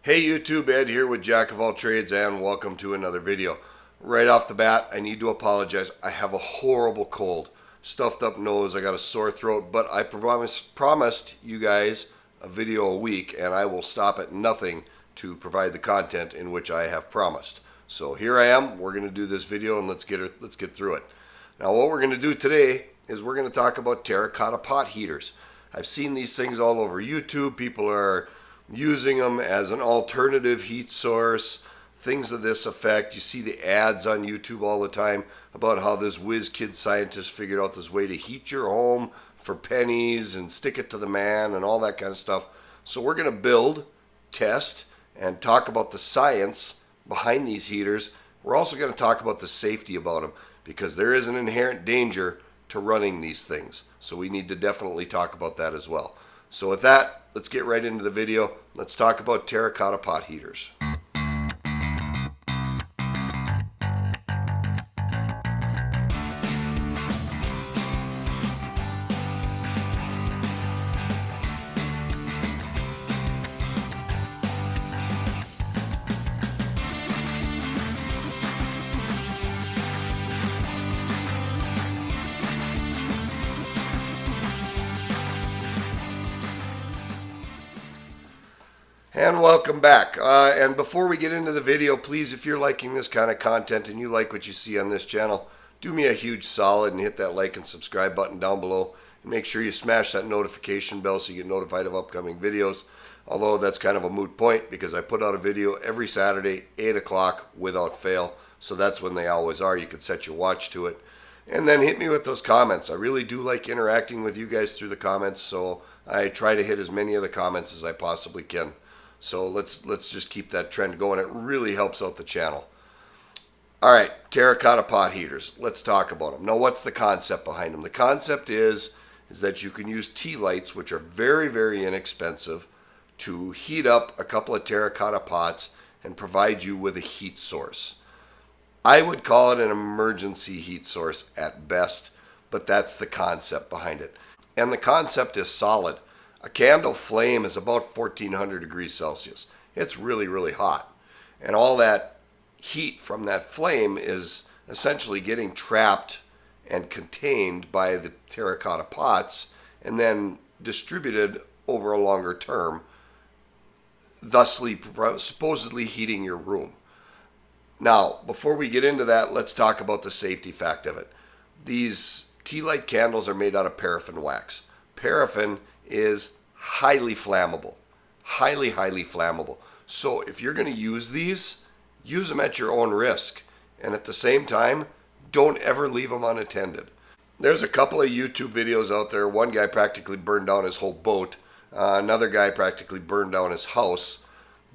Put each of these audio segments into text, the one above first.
Hey YouTube, Ed here with Jack of All Trades, and welcome to another video. Right off the bat, I need to apologize. I have a horrible cold, stuffed up nose, I got a sore throat, but I promised you guys a video a week, and I will stop at nothing to provide the content in which I have promised. So here I am. We're going to do this video, and let's get through it. Now, what we're going to do today is we're going to talk about terracotta pot heaters. I've seen these things all over YouTube. People are using them as an alternative heat source, things of this effect. You see the ads on YouTube all the time about how this whiz kid scientist figured out this way to heat your home for pennies and stick it to the man and all that kind of stuff. So we're going to build, test, and talk about the science behind these heaters. We're also going to talk about the safety about them, because there is an inherent danger to running these things. So we need to definitely talk about that as well. So with that, let's get right into the video. Let's talk about terracotta pot heaters. And welcome back. And before we get into the video, please, if you're liking this kind of content and you like what you see on this channel, do me a huge solid and hit that like and subscribe button down below. And make sure you smash that notification bell so you get notified of upcoming videos. Although that's kind of a moot point, because I put out a video every Saturday, 8 o'clock without fail. So that's when they always are. You can set your watch to it. And then hit me with those comments. I really do like interacting with you guys through the comments, so I try to hit as many of the comments as I possibly can. So let's just keep that trend going. It really helps out the channel. All right, terracotta pot heaters. Let's talk about them. Now, what's the concept behind them? The concept is that you can use tea lights, which are very, very inexpensive, to heat up a couple of terracotta pots and provide you with a heat source. I would call it an emergency heat source at best, but that's the concept behind it. And the concept is solid. A candle flame is about 1400 degrees Celsius. It's really, really hot. And all that heat from that flame is essentially getting trapped and contained by the terracotta pots and then distributed over a longer term, thusly supposedly heating your room. Now, before we get into that, let's talk about the safety fact of it. These tea light candles are made out of paraffin wax. Paraffin is highly flammable, highly flammable. So if you're going to use these, use them at your own risk. And at the same time, don't ever leave them unattended. There's a couple of YouTube videos out there. One guy practically burned down his whole boat. Another guy practically burned down his house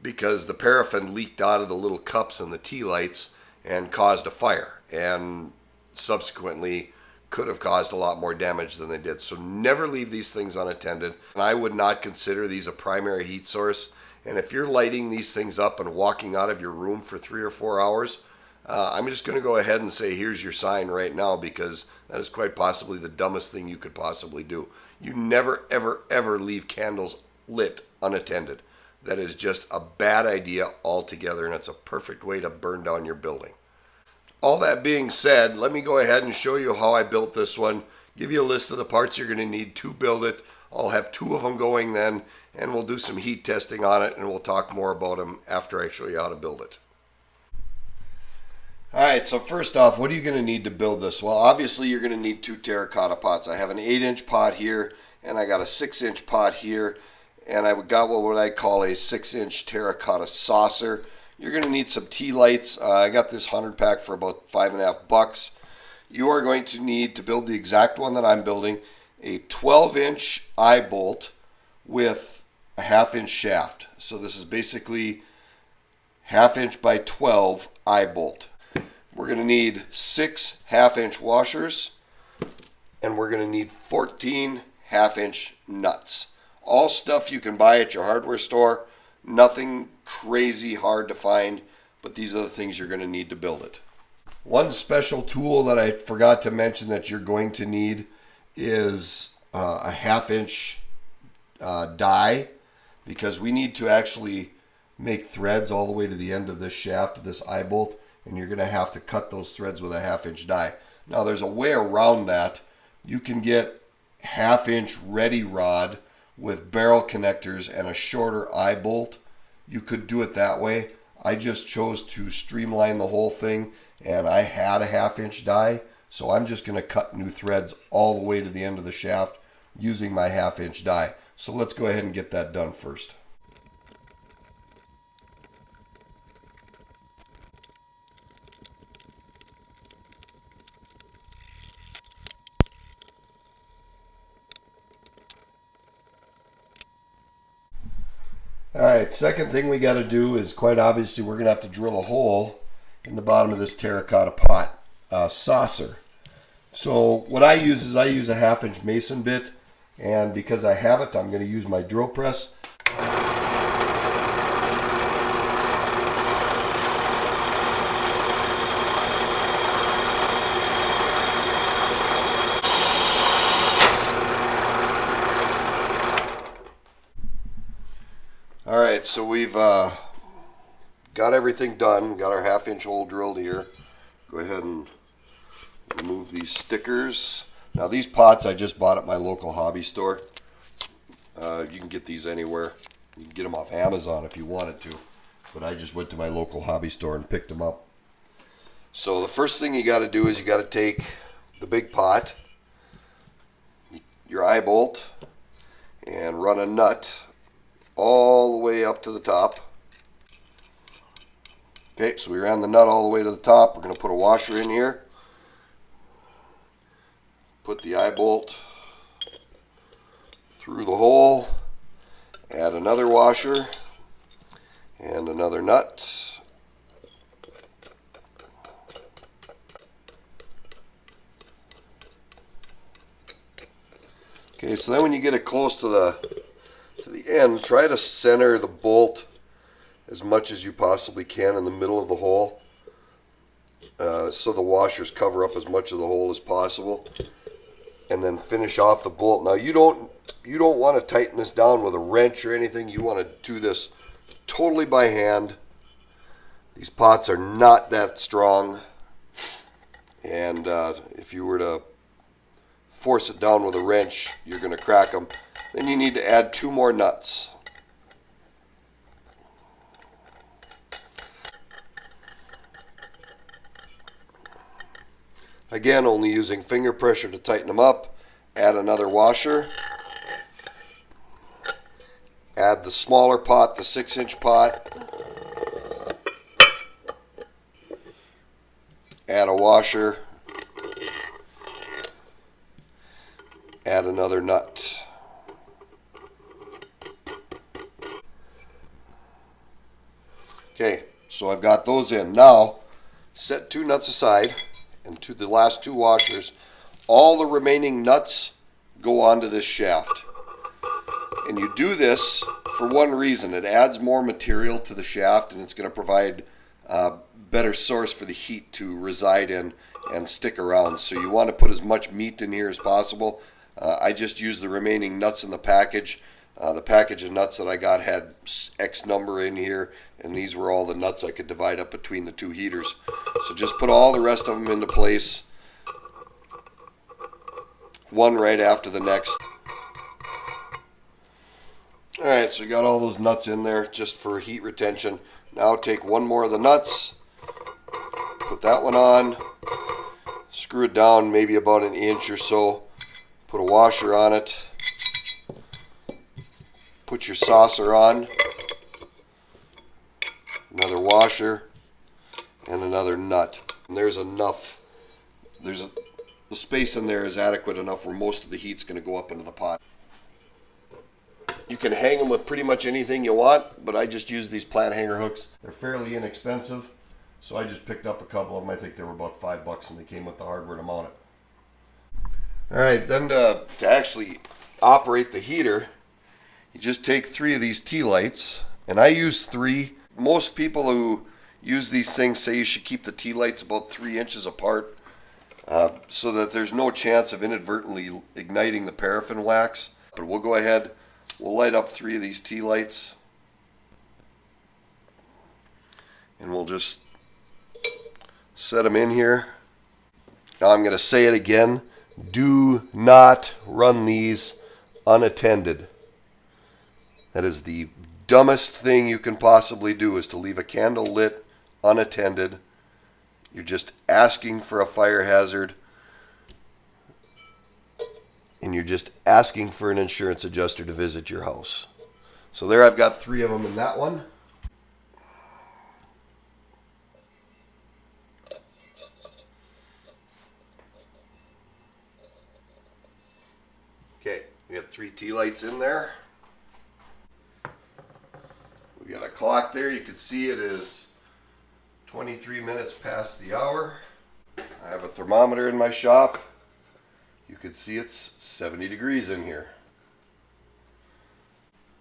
because the paraffin leaked out of the little cups in the tea lights and caused a fire, and subsequently could have caused a lot more damage than they did. So never leave these things unattended. And I would not consider these a primary heat source. And if you're lighting these things up and walking out of your room for 3 or 4 hours, I'm just going to go ahead and say, here's your sign right now, because that is quite possibly the dumbest thing you could possibly do. You never, ever leave candles lit unattended. That is just a bad idea altogether, and it's a perfect way to burn down your building. All that being said, let me go ahead and show you how I built this one. Give you a list of the parts you're going to need to build it. I'll have 2 of them going then, and we'll do some heat testing on it, and we'll talk more about them after I show you how to build it. Alright, so first off, what are you going to need to build this? Well, obviously you're going to need 2 terracotta pots. I have an 8-inch pot here, and I got a 6-inch pot here, and I got what I call a 6-inch terracotta saucer. You're going to need some tea lights. I got this 100 pack for about $5.50. You are going to need, to build the exact one that I'm building, a 12-inch eye bolt with a 1/2-inch shaft. So this is basically 1/2-inch by 12 eye bolt. We're going to need 6 1/2-inch washers, and we're going to need 14 1/2-inch nuts. All stuff you can buy at your hardware store. Nothing crazy hard to find, but these are the things you're going to need to build it. One special tool that I forgot to mention that you're going to need is a 1/2-inch die, because we need to actually make threads all the way to the end of this shaft of this eye bolt, and you're going to have to cut those threads with a 1/2 inch die. Now there's a way around that. You can get 1/2 inch ready rod with barrel connectors and a shorter eye bolt. You could do it that way. I just chose to streamline the whole thing, and I had a 1/2 inch die, so I'm just going to cut new threads all the way to the end of the shaft using my 1/2 inch die. So let's go ahead and get that done first. Alright, second thing we got to do is, quite obviously, we're going to have to drill a hole in the bottom of this terracotta pot saucer. So what I use is I use a 1/2 inch mason bit, and because I have it, I'm going to use my drill press. Alright, so we've got everything done. Got our 1/2 inch hole drilled here. Go ahead and remove these stickers. Now these pots I just bought at my local hobby store. You can get these anywhere. You can get them off Amazon if you wanted to. But I just went to my local hobby store and picked them up. So the first thing you got to do is you got to take the big pot, your eye bolt, and run a nut all the way up to the top. Okay, so we ran the nut all the way to the top. We're going to put a washer in here. Put the eye bolt through the hole. Add another washer and another nut. Okay, so then when you get it close to the end, try to center the bolt as much as you possibly can in the middle of the hole, so the washers cover up as much of the hole as possible, and then finish off the bolt. Now you don't want to tighten this down with a wrench or anything. You want to do this totally by hand. These pots are not that strong, and if you were to force it down with a wrench, you're going to crack them. Then you need to add 2 more nuts. Again, only using finger pressure to tighten them up. Add another washer. Add the smaller pot, the 6 inch pot. Add a washer. Add another nut. Okay, so I've got those in. Now, set 2 nuts aside, and to the last 2 washers, all the remaining nuts go onto this shaft. And you do this for one reason. It adds more material to the shaft, and it's going to provide a better source for the heat to reside in and stick around. So you want to put as much meat in here as possible. I just used the remaining nuts in the package. The package of nuts that I got had X number in here, and these were all the nuts I could divide up between the 2 heaters. So just put all the rest of them into place, one right after the next. Alright, so you got all those nuts in there just for heat retention. Now take one more of the nuts, put that one on, screw it down maybe about 1 inch or so, put a washer on it. Put your saucer on, another washer, and another nut. And there's enough, the space in there is adequate enough where most of the heat's going to go up into the pot. You can hang them with pretty much anything you want, but I just use these plant hanger hooks. They're fairly inexpensive, so I just picked up a couple of them. I think they were about $5 and they came with the hardware to mount it. Alright, then to actually operate the heater, you just take 3 of these tea lights, and I use 3. Most people who use these things say you should keep the tea lights about 3 inches apart so that there's no chance of inadvertently igniting the paraffin wax. But we'll go ahead, we'll light up 3 of these tea lights. And we'll just set them in here. Now I'm going to say it again. Do not run these unattended. That is the dumbest thing you can possibly do, is to leave a candle lit unattended. You're just asking for a fire hazard, and you're just asking for an insurance adjuster to visit your house. So there, I've got 3 of them in that one. Okay, we got 3 tea lights in there. We got a clock there. You can see it is 23 minutes past the hour. I have a thermometer in my shop. You can see it's 70 degrees in here.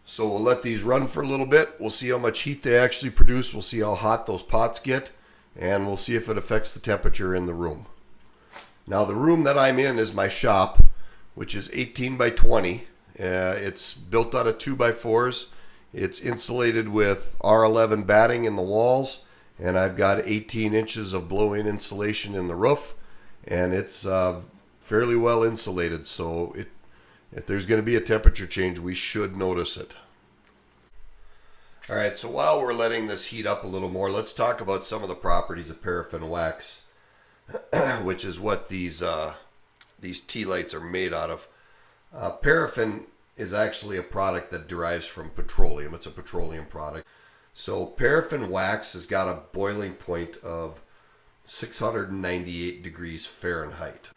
So we'll let these run for a little bit. We'll see how much heat they actually produce. We'll see how hot those pots get. And we'll see if it affects the temperature in the room. Now the room that I'm in is my shop, which is 18 by 20. It's built out of 2x4s. It's insulated with R11 batting in the walls, and I've got 18 inches of blow-in insulation in the roof, and it's fairly well insulated, so if there's going to be a temperature change, we should notice it. All right, so while we're letting this heat up a little more, let's talk about some of the properties of paraffin wax, which is what these tea lights are made out of. Paraffin is actually a product that derives from petroleum. It's a petroleum product. So paraffin wax has got a boiling point of 698 degrees Fahrenheit.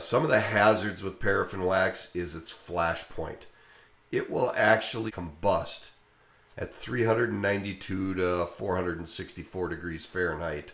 Some of the hazards with paraffin wax is its flash point. It will actually combust at 392 to 464 degrees Fahrenheit,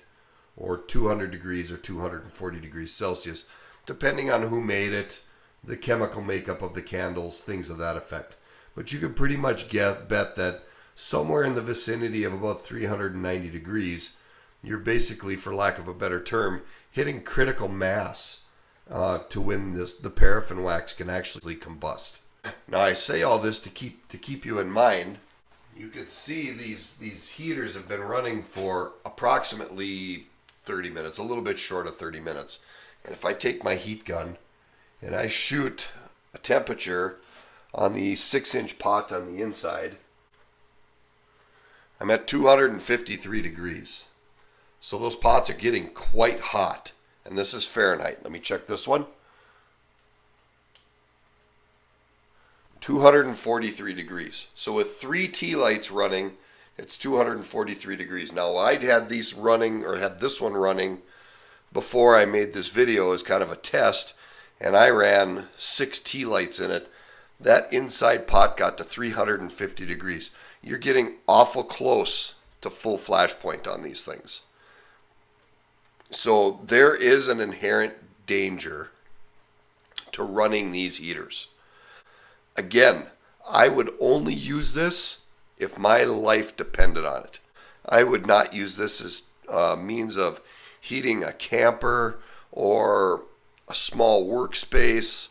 or 200 degrees or 240 degrees Celsius, depending on who made it, the chemical makeup of the candles, things of that effect. But you can pretty much bet that somewhere in the vicinity of about 390 degrees, you're basically, for lack of a better term, hitting critical mass to when the paraffin wax can actually combust. Now I say all this to keep you in mind. You can see these heaters have been running for approximately 30 minutes, a little bit short of 30 minutes. And if I take my heat gun and I shoot a temperature on the 6-inch pot on the inside, I'm at 253 degrees. So those pots are getting quite hot. And this is Fahrenheit. Let me check this one. 243 degrees. So with 3 tea lights running, it's 243 degrees. Now I'd had these running, or had this one running, before I made this video as kind of a test, and I ran 6 tea lights in it. That inside pot got to 350 degrees. You're getting awful close to full flash point on these things. So there is an inherent danger to running these heaters. Again, I would only use this if my life depended on it. I would not use this as a means of heating a camper or a small workspace,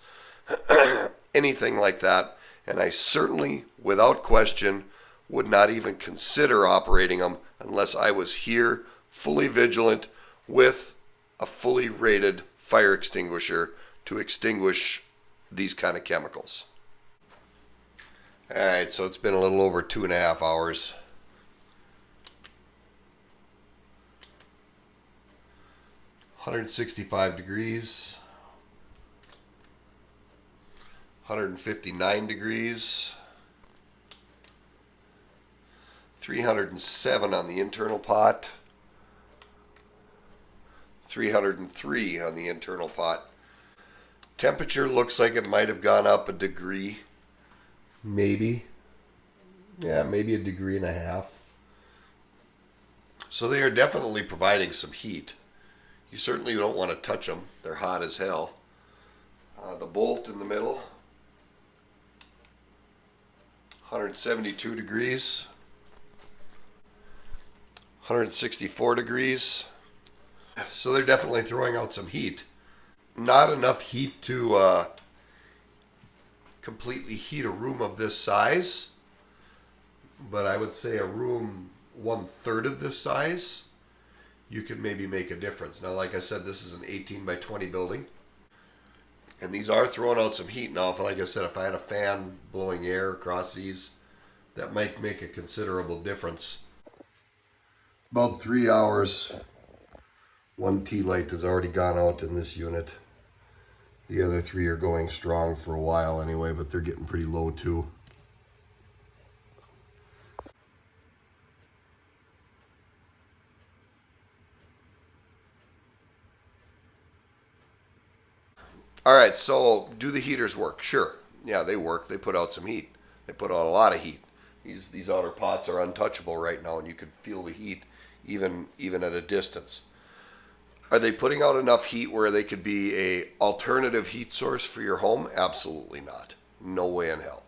anything like that. And I certainly, without question, would not even consider operating them unless I was here, fully vigilant, with a fully rated fire extinguisher to extinguish these kind of chemicals. Alright, so it's been a little over 2.5 hours. $165 degrees, 159 degrees, 307 on the internal pot, 303 on the internal pot. Temperature looks like it might have gone up a degree, maybe. Yeah, maybe a degree and a half. So they are definitely providing some heat. You certainly don't want to touch them. They're hot as hell. The bolt in the middle, 172 degrees, 164 degrees. So they're definitely throwing out some heat. Not enough heat to completely heat a room of this size, but I would say a room 1/3 of this size, you could maybe make a difference. Now, like I said, this is an 18 by 20 building. And these are throwing out some heat now. Like I said, if I had a fan blowing air across these, that might make a considerable difference. About 3 hours, one tea light has already gone out in this unit. The other 3 are going strong for a while anyway, but they're getting pretty low too. All right, so do the heaters work? Sure. Yeah, they work. They put out some heat. They put out a lot of heat. These outer pots are untouchable right now, and you can feel the heat even at a distance. Are they putting out enough heat where they could be a alternative heat source for your home? Absolutely not. No way in hell.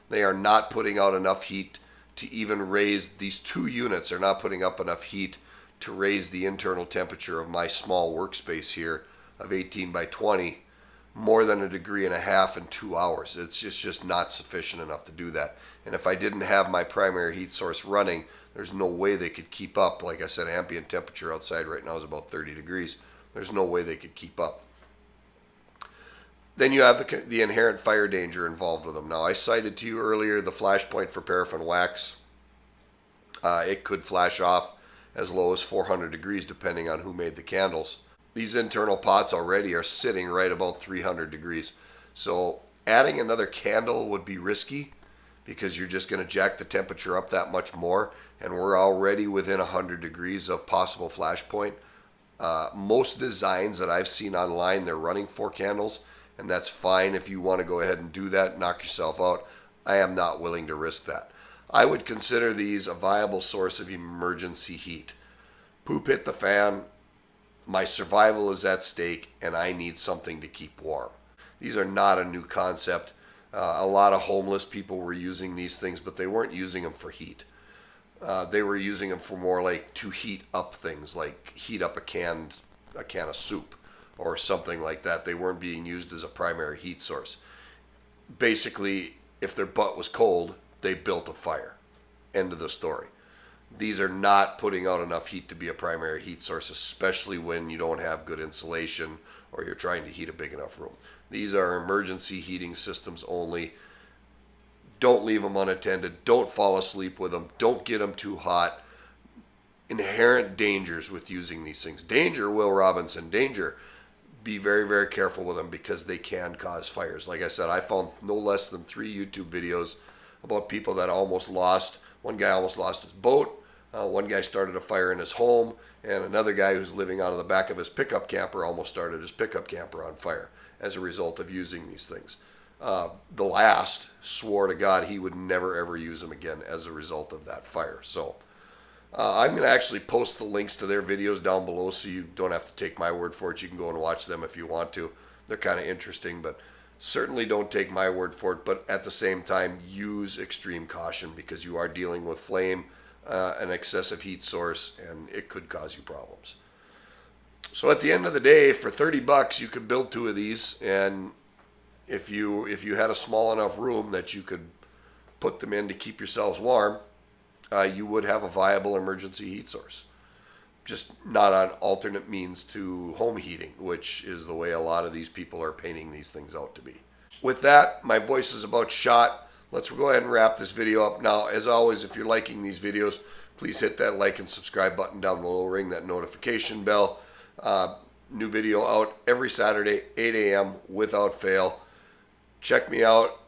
They are not putting out enough heat to even raise, these 2 units are not putting up enough heat to raise the internal temperature of my small workspace here of 18 by 20 more than 1.5 degrees in 2 hours. It's just not sufficient enough to do that. And if I didn't have my primary heat source running, there's no way they could keep up. Like I said, ambient temperature outside right now is about 30 degrees. There's no way they could keep up. Then you have the inherent fire danger involved with them. Now, I cited to you earlier the flash point for paraffin wax. It could flash off as low as 400 degrees depending on who made the candles. These internal pots already are sitting right about 300 degrees. So adding another candle would be risky because you're just going to jack the temperature up that much more. And we're already within 100 degrees of possible flash point. Most designs that I've seen online, they're running 4 candles. And that's fine if you want to go ahead and do that, knock yourself out. I am not willing to risk that. I would consider these a viable source of emergency heat. Poop hit the fan. My survival is at stake, and I need something to keep warm. These are not a new concept. A lot of homeless people were using these things, but they weren't using them for heat. They were using them for more like to heat up things, like heat up a can of soup or something like that. They weren't being used as a primary heat source. Basically, if their butt was cold, they built a fire. End of the story. These are not putting out enough heat to be a primary heat source, especially when you don't have good insulation or you're trying to heat a big enough room. These are emergency heating systems only. Don't leave them unattended. Don't fall asleep with them. Don't get them too hot. Inherent dangers with using these things. Danger, Will Robinson, danger. Be very, very careful with them because they can cause fires. Like I said, I found no less than 3 YouTube videos about people that almost lost. One guy almost lost his boat. One guy started a fire in his home, and another guy who's living out of the back of his pickup camper almost started his pickup camper on fire as a result of using these things. The last swore to God he would never ever use them again as a result of that fire. So I'm going to actually post the links to their videos down below so you don't have to take my word for it. You can go and watch them if you want to. They're kind of interesting, but certainly don't take my word for it. But at the same time, use extreme caution because you are dealing with flame, an excessive heat source, and it could cause you problems. So at the end of the day, for $30, you could build 2 of these, and if you had a small enough room that you could put them in to keep yourselves warm, you would have a viable emergency heat source. Just not an alternate means to home heating, which is the way a lot of these people are painting these things out to be. With that, my voice is about shot. Let's go ahead and wrap this video up. Now, as always, if you're liking these videos, please hit that like and subscribe button down below. Ring that notification bell. New video out every Saturday, 8 a.m. without fail. Check me out.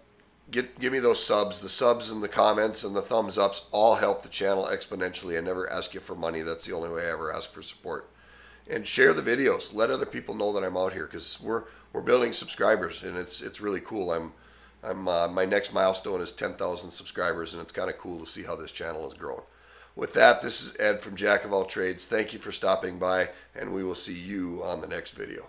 Give me those subs. The subs and the comments and the thumbs ups all help the channel exponentially. I never ask you for money. That's the only way I ever ask for support. And share the videos. Let other people know that I'm out here because we're building subscribers and it's really cool. My next milestone is 10,000 subscribers, and it's kind of cool to see how this channel has grown. With that, this is Ed from Jack of All Trades. Thank you for stopping by, and we will see you on the next video.